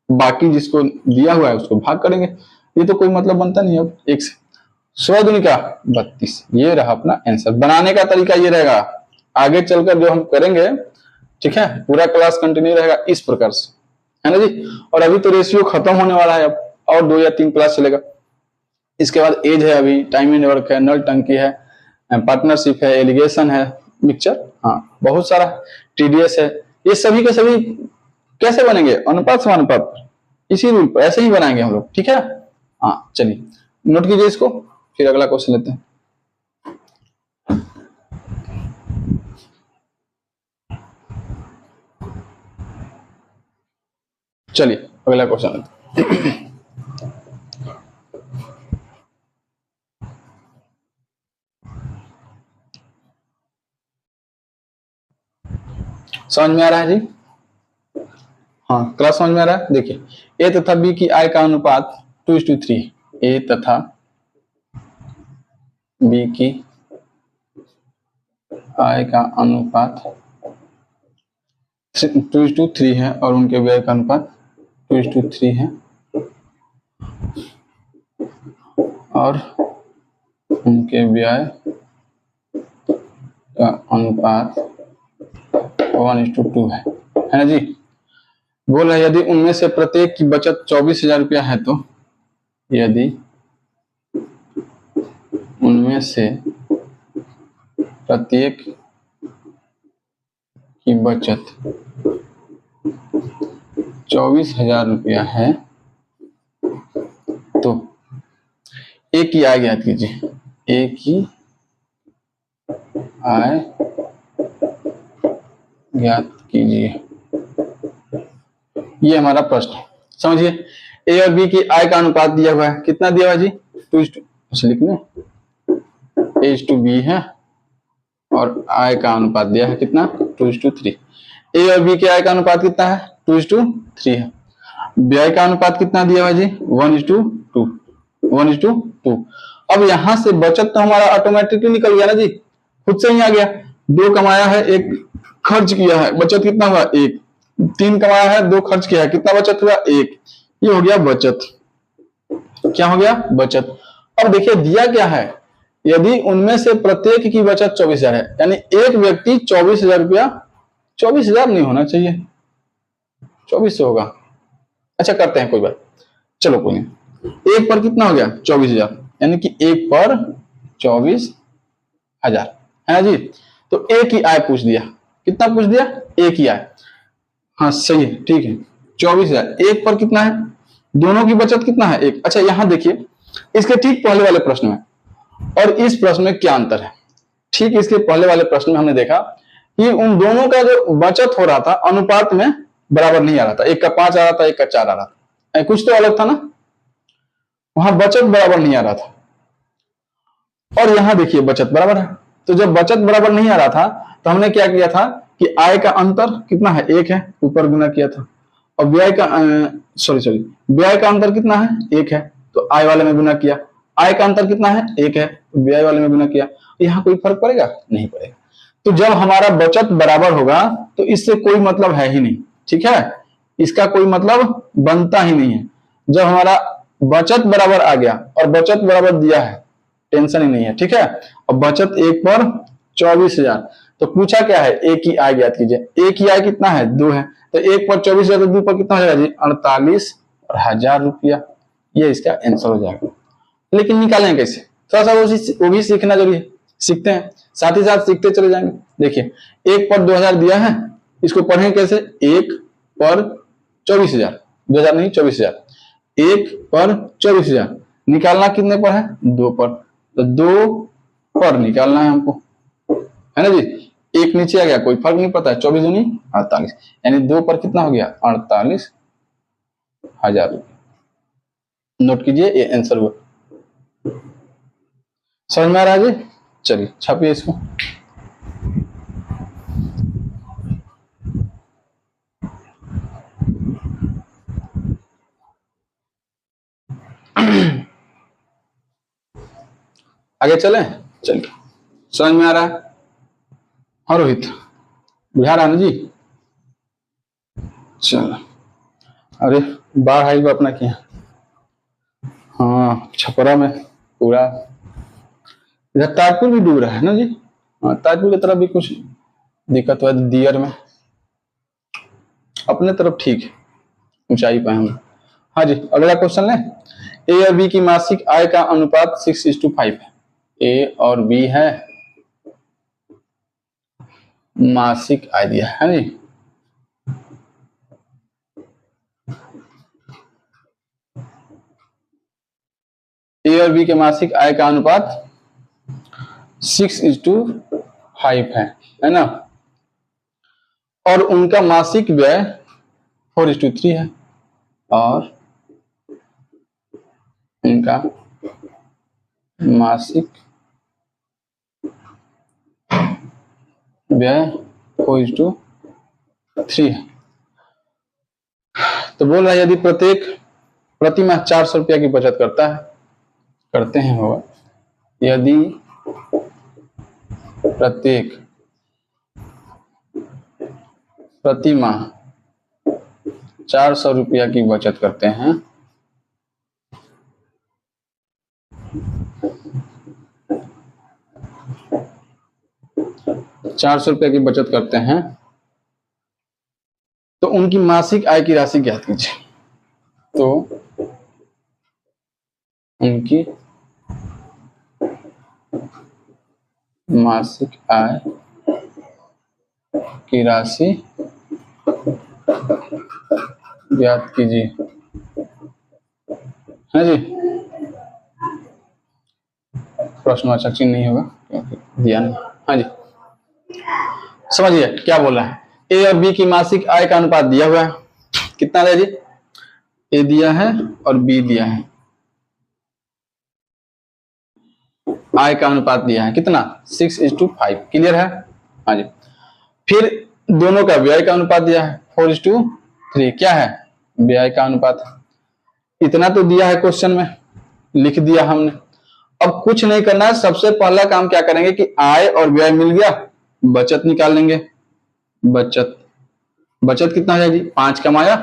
बाकी जिसको दिया हुआ है उसको भाग करेंगे, ये तो कोई मतलब बनता नहीं। अब 1 से 100 दूनी का 32, ये रहा अपना आंसर। बनाने का तरीका ये रहेगा, आगे चलकर जो हम करेंगे, ठीक है, पूरा क्लास कंटिन्यू रहेगा इस प्रकार से, है ना जी। और अभी तो रेशियो खत्म होने वाला है, अब और 2 या 3 क्लास चलेगा। इसके बाद एज है, अभी टाइम एंड वर्क है, नल टंकी है, पार्टनरशिप है, एलिगेशन है, मिक्सचर, हाँ बहुत सारा, टीडीएस है, ये सभी के सभी कैसे बनेंगे, अनुपात समानुपात, इसी रूल पर ऐसे ही बनाएंगे हम लोग, ठीक है। हाँ चलिए नोट कीजिए इसको, फिर अगला क्वेश्चन लेते हैं। चलिए अगला क्वेश्चन लेते हैं। समझ में आ रहा है जी, हाँ क्लास समझ में आ रहा है। देखिए ए तथा बी की आय का अनुपात 2:3, ए तथा बी की आय का अनुपात 2:3 है, और उनके व्यय का अनुपात 2:3 है, और उनके व्यय का अनुपात 1:2 है ना जी। बोल रहे यदि उनमें से प्रत्येक की बचत 24,000 रुपया है, तो यदि उनमें से प्रत्येक की बचत 24,000 रुपया है, तो ए की आय ज्ञात कीजिए, ए की आय ज्ञात कीजिए, ये हमारा प्रश्न है। समझिए ए और बी की आय का अनुपात दिया हुआ है, कितना दिया हुआ है जी 2:, लिखने A:B है, और आय का अनुपात दिया है कितना 2:3। ए और बी के आय का अनुपात कितना है 2:3 है। व्यय का अनुपात कितना दिया हुआ है जी 1:2, 1:2। अब यहां से बचत तो हमारा ऑटोमेटिकली निकल गया ना जी, खुद से ही आ गया। 2 कमाया है, 1 खर्च किया है, बचत कितना हुआ 1। 3 कमाया है, 2 खर्च किया है, कितना बचत हुआ 1। ये हो गया बचत। क्या हो गया बचत। अब देखिए दिया क्या है, यदि उनमें से प्रत्येक की बचत 24,000 है, यानी एक व्यक्ति 24,000 रुपया, 24,000 नहीं होना चाहिए, 2400 होगा। अच्छा करते हैं, कोई बात, चलो कोई नहीं। एक पर कितना हो गया 24,000, यानी कि एक पर 24,000 है ना जी। तो एक ही आय पूछ दिया, कितना पूछ दिया, एक ही आय। हाँ सही है, ठीक है 24,000। एक पर कितना है, दोनों की बचत कितना है 1। अच्छा यहां देखिए, इसके ठीक पहले वाले प्रश्न में और इस प्रश्न में क्या अंतर है। ठीक इसके पहले वाले प्रश्न में हमने देखा कि उन दोनों का जो बचत हो रहा था अनुपात में बराबर नहीं आ रहा था, एक का 5 आ रहा था, एक का 4 आ रहा था, कुछ तो अलग था ना, वहां बचत बराबर नहीं आ रहा था। और यहां देखिए बचत बराबर है। तो जब बचत बराबर नहीं आ रहा था तो हमने क्या किया था कि आय का अंतर कितना है 1 है, ऊपर गुना किया था। और व्यय का व्यय का अंतर कितना है 1 है, तो आय वाले में गुना किया। आय का अंतर कितना है 1 है, तो व्यय वाले में गुना किया। यहाँ कोई फर्क पड़ेगा नहीं पड़ेगा। तो जब हमारा बचत बराबर होगा तो इससे कोई मतलब है ही नहीं, ठीक है, इसका कोई मतलब बनता ही नहीं है। जब हमारा बचत बराबर आ गया और बचत बराबर दिया है, टेंशन ही नहीं है, ठीक है। अब बचत एक पर 24,000, तो पूछा क्या है, एक ही आय ज्ञात कीजिए। एक ही आय कितना है 2 है, तो एक पर 24,000, तो 2 पर कितना हो जाएगा जी 48,000 रुपया। ये इसका आंसर हो जाएगा। लेकिन निकालें कैसे, थोड़ा सा वो भी सीखना जरूरी है, सीखते हैं, साथ ही साथ सीखते चले जाएंगे। देखिए एक पर 2,000 दिया है, इसको पढ़ें कैसे, एक पर 24,000, 2,000 नहीं 24,000, एक पर 24,000 निकालना कितने पर है 2 पर, तो 2 पर निकालना है हमको, है ना जी। एक नीचे आ गया, कोई फर्क नहीं पड़ता है, 24 दूनी 48, यानी 2 पर कितना हो गया 48,000 रुपये। नोट कीजिए ये आंसर हुआ। समझ में आ रहा है जी, चलिए छापिए इसको। आगे चलें, चलिए समझ में आ रहा है। हाँ रोहित बुझा रहा है ना जी, चलो। अरे बाढ़ आई अपना किया, हाँ छपरा में पूरा, इधर ताजपुर भी डूब रहा है ना जी। हाँ ताजपुर की तरफ भी कुछ दिक्कत हुआ, दियर में, अपने तरफ ठीक है, ऊंचाई पे हम। हाँ जी अगला क्वेश्चन लें। ए और बी की मासिक आय का अनुपात 6:5 है। ए और बी है, मासिक आय दिया है जी। ए और बी के मासिक आय का अनुपात 6:5 है ना, और उनका मासिक व्यय 4:3 है, और उनका मासिक व्यय 4:3 है। तो बोल रहा है यदि प्रति माह 400 रुपया की बचत करते हैं होगा, यदि प्रत्येक प्रति माह 400 रुपया की बचत करते हैं, ₹400 की बचत करते हैं, तो उनकी मासिक आय की राशि ज्ञात कीजिए। तो उनकी मासिक आय की राशि ज्ञात कीजिए, है जी। प्रश्नवाचक चिन्ह नहीं होगा क्योंकि दिया नहीं। हाँ जी समझिए क्या बोल रहा है। ए और बी की मासिक आय का अनुपात दिया हुआ है, कितना है जी, ए दिया है और बी दिया है, आय का अनुपात दिया है कितना 6:5, क्लियर है। हाँ जी फिर दोनों का व्यय का अनुपात दिया है 4:3, क्या है व्यय का अनुपात, इतना तो दिया है क्वेश्चन में, लिख दिया हमने। अब कुछ नहीं करना है, सबसे पहला काम क्या करेंगे कि आय और व्यय मिल गया, बचत निकाल लेंगे। बचत बचत कितना हो जाएगी, 5 कमाया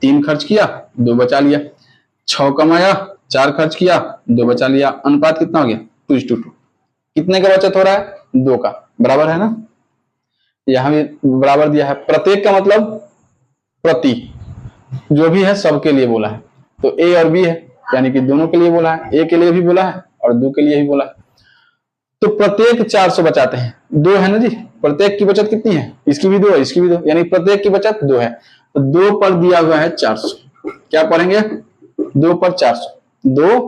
3 खर्च किया 2 बचा लिया, 6 कमाया 4 खर्च किया 2 बचा लिया। अनुपात कितना हो गया 2:2। कितने का बचत हो रहा है, 2 का, बराबर है ना। यहां भी बराबर दिया है। प्रत्येक का मतलब प्रति, जो भी है सबके लिए बोला है, तो ए और बी है, यानी कि दोनों के लिए बोला है, ए के लिए भी बोला है और 2 के लिए भी बोला है। तो प्रत्येक 400 बचाते हैं, 2 है ना जी, प्रत्येक की बचत कितनी है, इसकी भी 2 है इसकी भी 2, यानी प्रत्येक की बचत 2 है। तो 2 पर दिया हुआ है 400, क्या पढ़ेंगे 2 पर 400, 2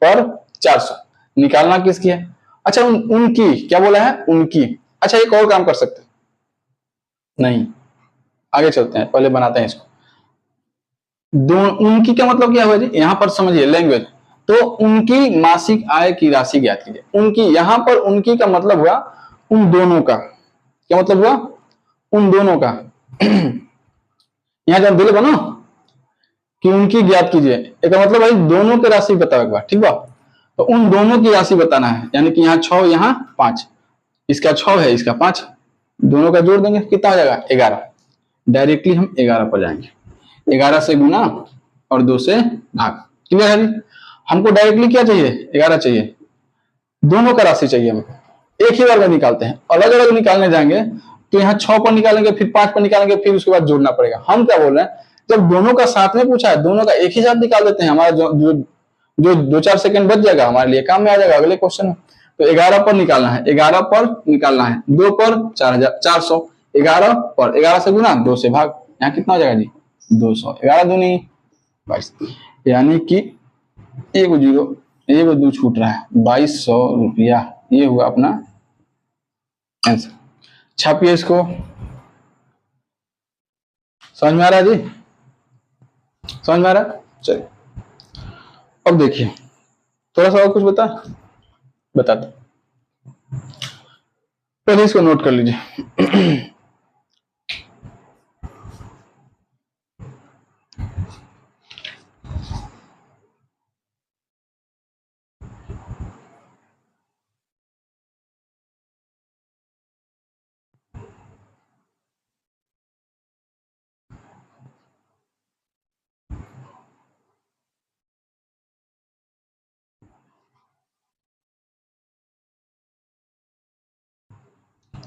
पर 400 निकालना किसकी है, अच्छा उनकी, क्या बोला है उनकी। अच्छा एक और काम कर सकते हैं, नहीं आगे चलते हैं, पहले बनाते हैं इसको। उनकी का मतलब क्या हुआ जी, यहां पर समझिए लैंग्वेज। तो उनकी मासिक आय की राशि ज्ञात कीजिए। उनकी, यहां पर उनकी का मतलब हुआ उन दोनों का, क्या मतलब हुआ उन दोनों का। यहां जब दिल बनो कि उनकी ज्ञात कीजिए, एक मतलब भाई दोनों की राशि बताओ एक बार, ठीक बा। तो उन दोनों की राशि बताना है, यानी कि यहाँ 6 यहाँ 5, इसका 6 है इसका 5, दोनों का जोड़ देंगे कितना हो जाएगा 11। डायरेक्टली हम 11 पर जाएंगे, 11 से गुना और 2 से भाग। क्लियर है जी। हमको डायरेक्टली क्या चाहिए, 11 चाहिए, दोनों का राशि चाहिए हमको। एक ही बार में निकालते हैं, अलग अलग निकालने जाएंगे तो यहाँ 6 पर निकालेंगे, फिर 5 पर निकालेंगे, फिर उसके बाद जोड़ना पड़ेगा। हम क्या बोल रहे हैं, जब दोनों का साथ में पूछा है, दोनों का एक ही साथ निकाल देते हैं, हमारा जो 2-4 सेकंड बच जाएगा, हमारे लिए काम में आ जाएगा अगले क्वेश्चन में। तो 11 पर निकालना है, 11 पर निकालना है, 2 पर 400, 11 पर 11 से गुना 2 से भाग, यहाँ कितना हो जाएगा जी 200, 11 दूनी 22, यानी कि एक 0 एक 2 छूट रहा है, 2200 रुपया। ये हुआ अपना आंसर। छापिए इसको, समझ में आ रहा है जी, समझ में आ रहा है। चलिए अब देखिए, थोड़ा सा और कुछ बता दो, पहले इसको नोट कर लीजिए।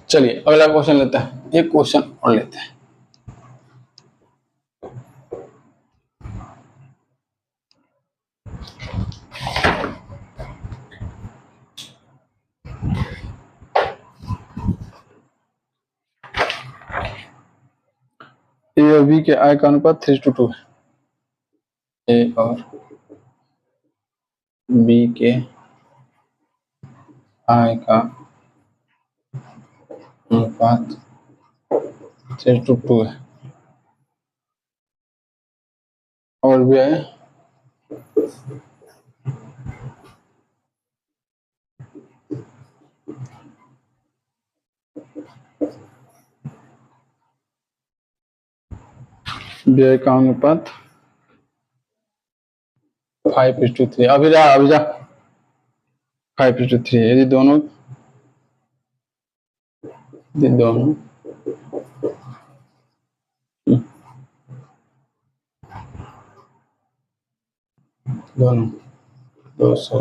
चलिए अगला क्वेश्चन लेते हैं, एक क्वेश्चन और लेते हैं। ए और बी के आय का अनुपात 3:2 है। ए और बी के आय का अनुपात 3:2 है और व्यय व्यय का अनुपात 5:3। अभी जा 5:3। यदि दोनों दोनों 200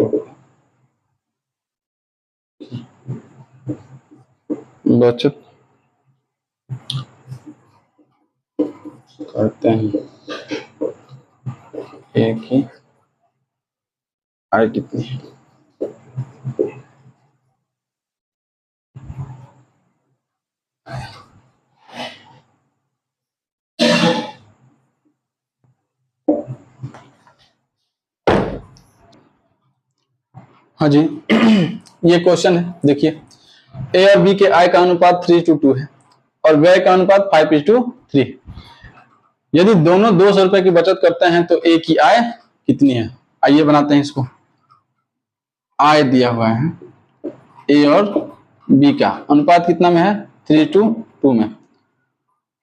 बचत करते हैं, एक ही आय कितनी है। हाँ जी, ये क्वेश्चन है, देखिए ए और बी के आय का अनुपात 3:2 है और व्यय का अनुपात 5:3। यदि दोनों 200 रुपए की बचत करते हैं तो ए की आय कितनी है। आइए बनाते हैं इसको। आय दिया हुआ है, ए और बी का अनुपात कितना में है 3:2 में।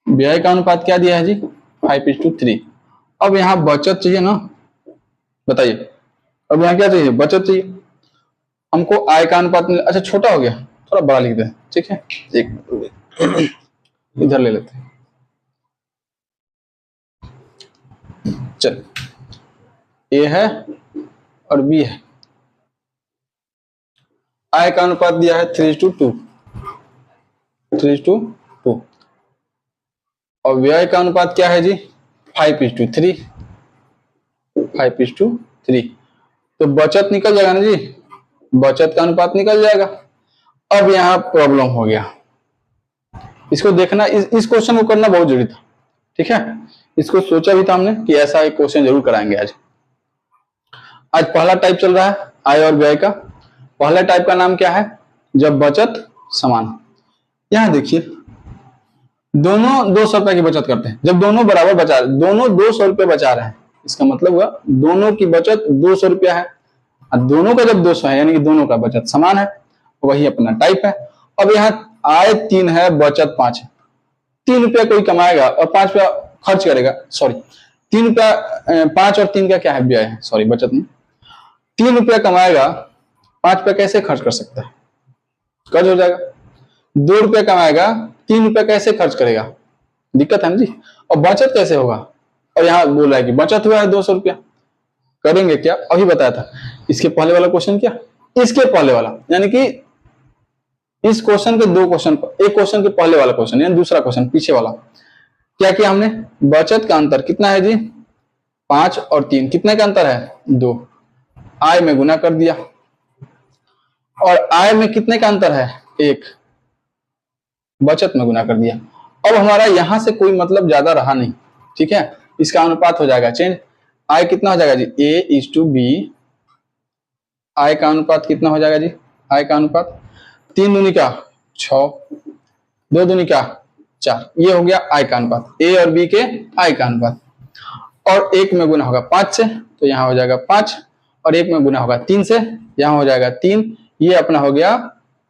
व्यय का अनुपात क्या दिया है जी 5:3। अब यहाँ बचत चाहिए ना, बताइए अब यहाँ क्या चाहिए, बचत चाहिए हमको। आय का अनुपात मिला, अच्छा छोटा हो गया, थोड़ा बड़ा लिख दें, ठीक है, एक मिनट इधर ले लेते हैं। चल ए है और बी है। आय का अनुपात दिया है 3:2, 3:2। और व्यय का अनुपात क्या है जी, 5:3, 5:3। तो बचत निकल जाएगा ना जी, बचत का अनुपात निकल जाएगा। अब यहाँ प्रॉब्लम हो गया, इसको देखना, इस क्वेश्चन को करना बहुत जरूरी था, ठीक है। इसको सोचा भी था हमने कि ऐसा एक क्वेश्चन जरूर कराएंगे आज। आज पहला टाइप चल रहा है आय और व्यय का। पहला टाइप का नाम क्या है, जब बचत समान। यहां देखिए, दोनों 200 रुपए की बचत करते हैं। जब दोनों बराबर बचा, दोनों 200 रुपए बचा रहे हैं, इसका मतलब हुआ दोनों की बचत 200 रुपया है। और दोनों का जब 200 है यानी कि दोनों का बचत समान है, वही अपना टाइप है। अब यहाँ आय 3 है, बचत 5 है। 3 रुपया कोई कमाएगा और 5 रुपया खर्च करेगा, सॉरी 3 रुपया, 5 और 3 का क्या है, व्यय है, सॉरी बचत नहीं। 3 रुपया कमाएगा, 5 रुपया कैसे खर्च कर सकता है, कर्ज हो जाएगा। 2 रुपया कमाएगा, 3 रुपया कैसे खर्च करेगा, दिक्कत है ना जी। और बचत कैसे होगा, और यहाँ बोल रहा है कि बचत हुआ है 200 रुपया, करेंगे क्या, अभी बताया था। इसके पहले वाला क्वेश्चन क्या, इसके पहले वाला, यानी कि इस क्वेश्चन के 2 क्वेश्चन, एक क्वेश्चन के पहले वाला क्वेश्चन यानी दूसरा क्वेश्चन पीछे वाला, क्या किया हमने, बचत का अंतर कितना है जी, 5 और 3, कितने का अंतर है, 2। आय में गुना कर दिया, और आय में कितने का अंतर है, 1, बचत में गुना कर दिया। अब हमारा यहां से कोई मतलब ज्यादा रहा नहीं, ठीक है। इसका अनुपात हो जाएगा चेंज। आय कितना हो जाएगा जी, A:B। आय का अनुपात कितना हो जाएगा जी, आय का अनुपात 3 दूनी का 6, 2 दूनी का 4, ये हो गया आय का अनुपात, ए और बी के आय का अनुपात। और 1 में गुना होगा 5 से, तो यहाँ हो जाएगा 5, और 1 में गुना होगा 3 से, यहाँ हो जाएगा 3। ये अपना हो गया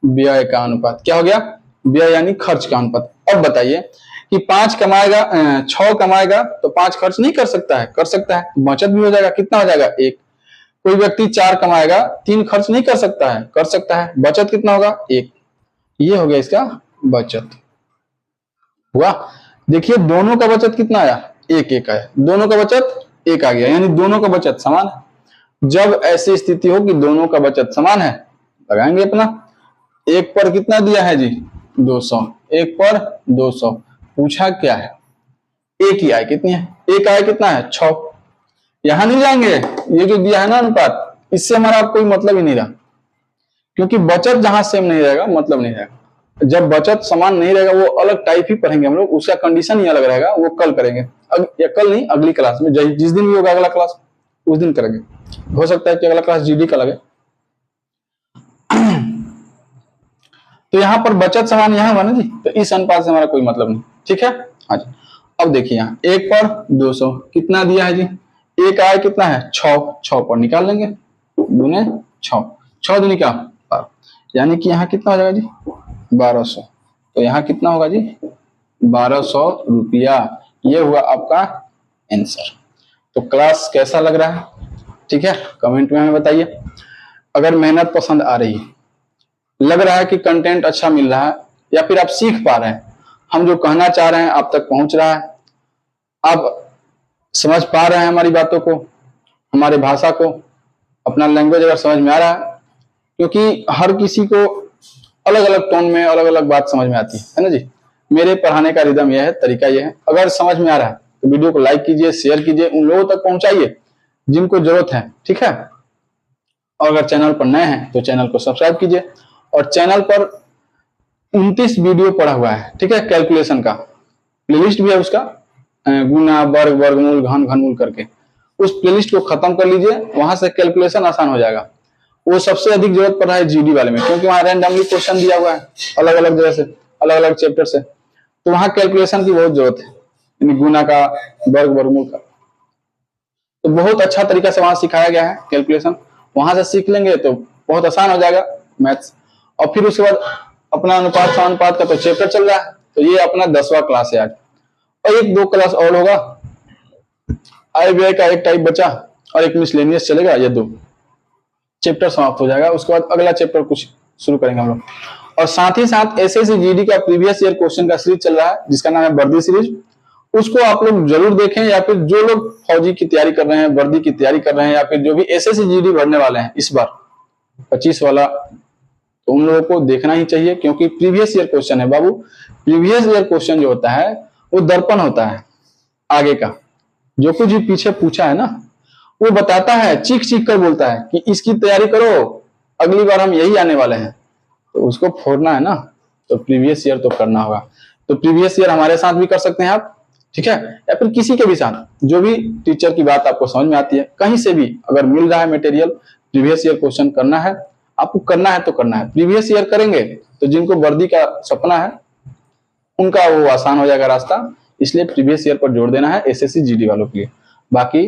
व्यय का अनुपात। क्या हो गया, व्यय यानी खर्च का अनुपात। अब बताइए कि 5 कमाएगा, 6 कमाएगा तो 5 खर्च नहीं कर सकता है, कर सकता है, बचत भी हो जाएगा, कितना हो जाएगा, 1। कोई व्यक्ति 4 कमाएगा, 3 खर्च नहीं कर सकता है, कर सकता है, बचत कितना होगा, 1। ये हो गया इसका बचत हुआ। देखिए दोनों का बचत कितना आया, 1 आया, दोनों का बचत 1 आ गया, यानी दोनों का बचत समान है। जब ऐसी स्थिति हो कि दोनों का बचत समान है, लगाएंगे अपना। 1 पर कितना दिया है जी, 200, 1 पर 200। पूछा क्या है, एक ही आय कितनी है, एक आय कितना है, 6। यहां नहीं जाएंगे, ये जो दिया है ना अनुपात, इससे हमारा कोई मतलब ही नहीं रहा, क्योंकि बचत जहां सेम नहीं रहेगा मतलब नहीं रहेगा। जब बचत समान नहीं रहेगा, वो अलग टाइप ही पढ़ेंगे हम लोग, उसका कंडीशन ही अलग रहेगा, वो कल करेंगे। या कल नहीं, अगली क्लास में, जिस दिन भी होगा अगला क्लास उस दिन करेंगे। हो सकता है कि अगला क्लास जीडी का लगे। तो यहाँ पर बचत समान यहाँ हुआ ना जी, तो इस अनुपात से हमारा कोई मतलब नहीं, ठीक है। हाँ जी, अब देखिए यहाँ 1 पर 200 कितना दिया है जी, 1 आय कितना है, 6 पर निकाल लेंगे, दूने 6, 6 दूनी क्या 12, यानी कि यहाँ कितना हो जाएगा जी, 1200। तो यहाँ कितना होगा जी, 1200 रुपया। ये हुआ आपका आंसर। तो क्लास कैसा लग रहा है, ठीक है, कमेंट में हमें बताइए। अगर मेहनत पसंद आ रही है, लग रहा है कि कंटेंट अच्छा मिल रहा है, या फिर आप सीख पा रहे हैं, हम जो कहना चाह रहे हैं आप तक पहुंच रहा है, आप समझ पा रहे हैं हमारी बातों को, हमारे भाषा को, अपना लैंग्वेज अगर समझ में आ रहा है, क्योंकि हर किसी को अलग अलग टोन में अलग अलग बात समझ में आती है ना जी। मेरे पढ़ाने का रिदम यह है, तरीका यह है। अगर समझ में आ रहा है तो वीडियो को लाइक कीजिए, शेयर कीजिए, उन लोगों तक पहुंचाइए जिनको जरूरत है, ठीक है। और अगर चैनल पर नए हैं तो चैनल को सब्सक्राइब कीजिए। और चैनल पर 29 वीडियो पड़ा हुआ है, ठीक है, कैलकुलेशन का प्लेलिस्ट भी है उसका, गुना, वर्ग, वर्गमूल, घन, घनमूल करके। उस प्लेलिस्ट को खत्म कर लीजिए, वहां से कैलकुलेशन आसान हो जाएगा। वो सबसे अधिक जरूरत पड़ रहा है जीडी वाले में, क्योंकि वहां रैंडमली क्वेश्चन दिया हुआ है अलग अलग जगह से, अलग अलग चैप्टर से, तो वहां कैलकुलेशन की बहुत जरूरत है, यानी गुना का, वर्ग, वर्गमूल का। तो बहुत अच्छा तरीका से वहां सिखाया गया है कैलकुलेशन, वहां से सीख लेंगे तो बहुत आसान हो जाएगा मैथ्स। और फिर उसके बाद अपना अनुपात समानुपात का तो चैप्टर चल रहा है, तो ये अपना 10वां क्लास है आज। और 1-2 क्लास और होगा, आय व्यय का एक टाइप बचा और एक मिसलेनियस चलेगा, ये 2। चैप्टर समाप्त हो जाएगा। उसके बाद अगला चैप्टर कुछ शुरू करेंगे हम लोग। और साथ ही साथ एसएससी जीडी का प्रीवियस ईयर क्वेश्चन का सीरीज चल रहा है जिसका नाम है वर्दी सीरीज, उसको आप लोग जरूर देखें। या फिर जो लोग फौजी की तैयारी कर रहे हैं, वर्दी की तैयारी कर रहे हैं, या फिर जो भी एसएससी जीडी भरने वाले हैं इस बार 25 वाला, तो उन लोगों को देखना ही चाहिए, क्योंकि प्रीवियस ईयर क्वेश्चन है बाबू। प्रीवियस ईयर क्वेश्चन जो होता है वो दर्पण होता है आगे का। जो कुछ भी पीछे पूछा है ना, वो बताता है, चीख चीख कर बोलता है कि इसकी तैयारी करो, अगली बार हम यही आने वाले हैं। तो उसको फोड़ना है ना, तो प्रीवियस ईयर तो करना होगा। तो प्रीवियस ईयर हमारे साथ भी कर सकते हैं आप, ठीक है, या फिर किसी के भी साथ, जो भी टीचर की बात आपको समझ में आती है, कहीं से भी अगर मिल रहा है मटेरियल, प्रीवियस ईयर क्वेश्चन करना है आपको, करना है तो करना है। प्रीवियस ईयर करेंगे तो जिनको वर्दी का सपना है उनका वो आसान हो जाएगा रास्ता। इसलिए प्रीवियस ईयर पर जोर देना है एसएससी जीडी वालों के लिए। बाकी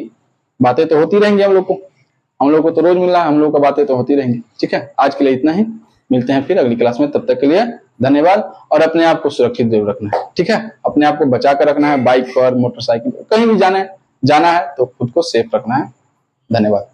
बातें तो होती रहेंगी, हम लोग को तो रोज मिल रहा है, हम लोग का बातें तो होती रहेंगी। ठीक है, आज के लिए इतना ही, मिलते हैं फिर अगली क्लास में। तब तक के लिए धन्यवाद। और अपने आप को सुरक्षित जरूर रखना है, ठीक है, अपने आप को बचा कर रखना है। बाइक पर, मोटरसाइकिल पर, कहीं भी जाना है तो खुद को सेफ रखना है। धन्यवाद।